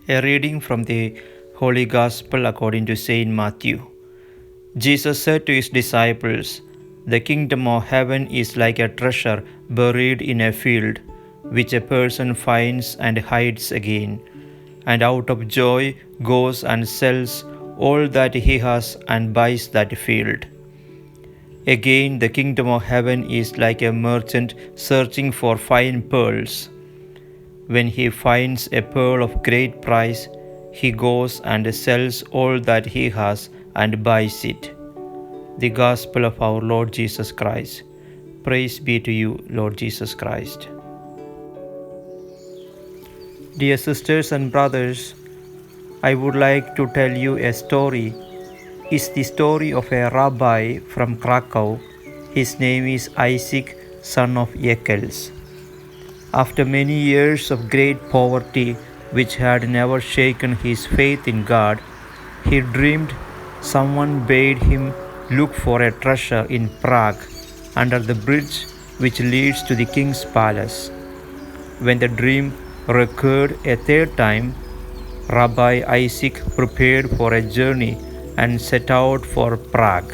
A reading from the Holy Gospel according to Saint Matthew. Jesus said to his disciples, "The kingdom of heaven is like a treasure buried in a field, which a person finds and hides again, and out of joy goes and sells all that he has and buys that field." Again, the kingdom of heaven is like a merchant searching for fine pearls. When he finds a pearl of great price, he goes and sells all that he has and buys it. The Gospel of our Lord Jesus Christ. Praise be to you, Lord Jesus Christ. Dear sisters and brothers, I would like to tell you a story. It's the story of a rabbi from Krakow. His name is Isaac, son of Yekels. After many years of great poverty, which had never shaken his faith in God, he dreamed someone bade him look for a treasure in Prague under the bridge which leads to the king's palace. When the dream recurred a third time, Rabbi Isaac prepared for a journey and set out for Prague.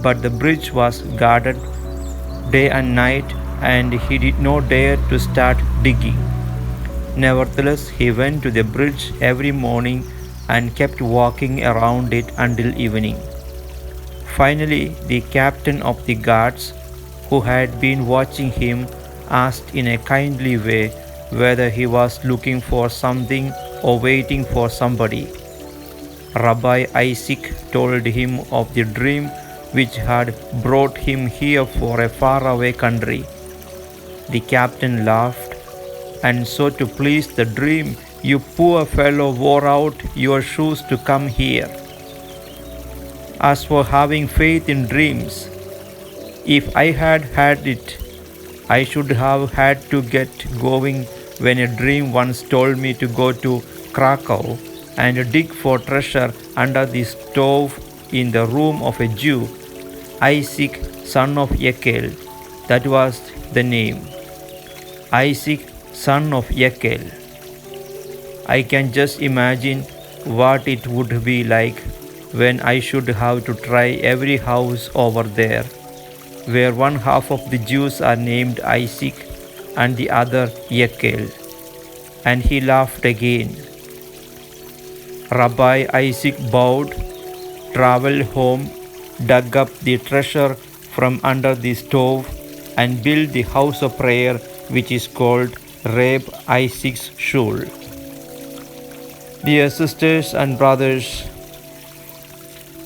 But the bridge was guarded day and night, and he did not dare to start digging. Nevertheless, he went to the bridge every morning and kept walking around it until evening. Finally, the captain of the guards, who had been watching him, asked in a kindly way whether he was looking for something or waiting for somebody. Rabbi Isaac told him of the dream which had brought him here for a faraway country. The captain laughed, "And so to please the dream, you poor fellow wore out your shoes to come here. As for having faith in dreams, if I had had it, I should have had to get going when a dream once told me to go to Krakow and dig for treasure under the stove in the room of a Jew, Isaac, son of Yekel." That was the name. Isaac, son of Yekel. I can just imagine what it would be like when I should have to try every house over there, where one half of the Jews are named Isaac and the other Yekel. And he laughed again. Rabbi Isaac bowed, traveled home, dug up the treasure from under the stove, and built the house of prayer which is called Reb Isaac's Shul. Dear sisters and brothers,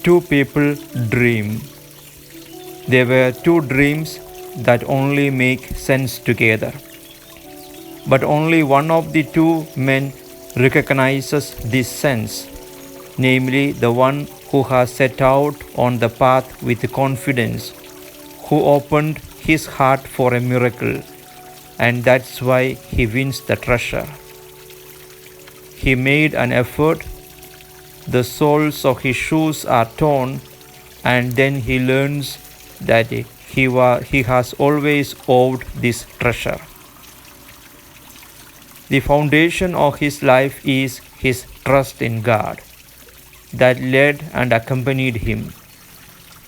two people dream. There were two dreams that only make sense together. But only one of the two men recognizes this sense, namely the one who has set out on the path with confidence, who opened his heart for a miracle, and that's why he wins the treasure. He made an effort, the soles of his shoes are torn, and then he learns that he has always owed this treasure. The foundation of his life is his trust in God that led and accompanied him.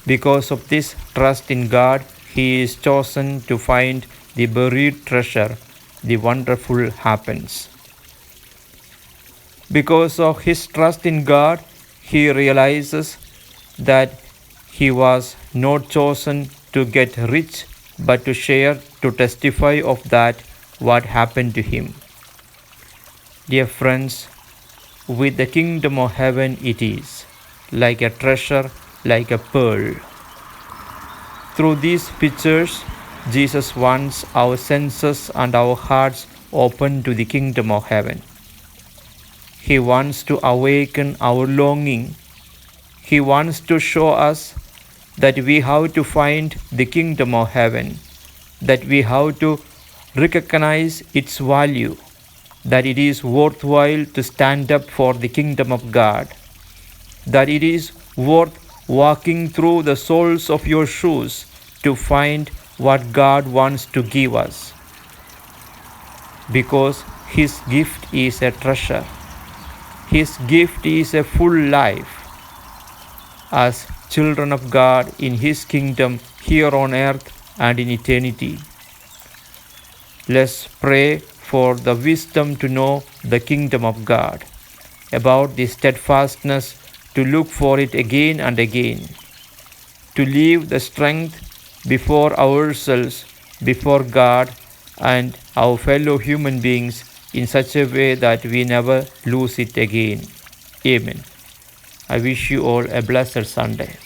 Because of this trust in God, he is chosen to find the buried treasure. The wonderful happens. Because of his trust in God, he realizes that he was not chosen to get rich, but to share, to testify of that what happened to him. Dear friends, with the kingdom of heaven it is like a treasure, like a pearl. Through these pictures, Jesus wants our senses and our hearts open to the kingdom of heaven. He wants to awaken our longing. He wants to show us that we have to find the kingdom of heaven, that we have to recognize its value, that it is worthwhile to stand up for the kingdom of God, that it is worth walking through the soles of your shoes to find what God wants to give us, because His gift is a treasure. His gift is a full life as children of God in His kingdom here on earth and in eternity. Let's pray for the wisdom to know the kingdom of God, about the steadfastness to look for it again and again, to leave the strength before ourselves, before God and our fellow human beings in such a way that we never lose it again. Amen. I wish you all a blessed Sunday.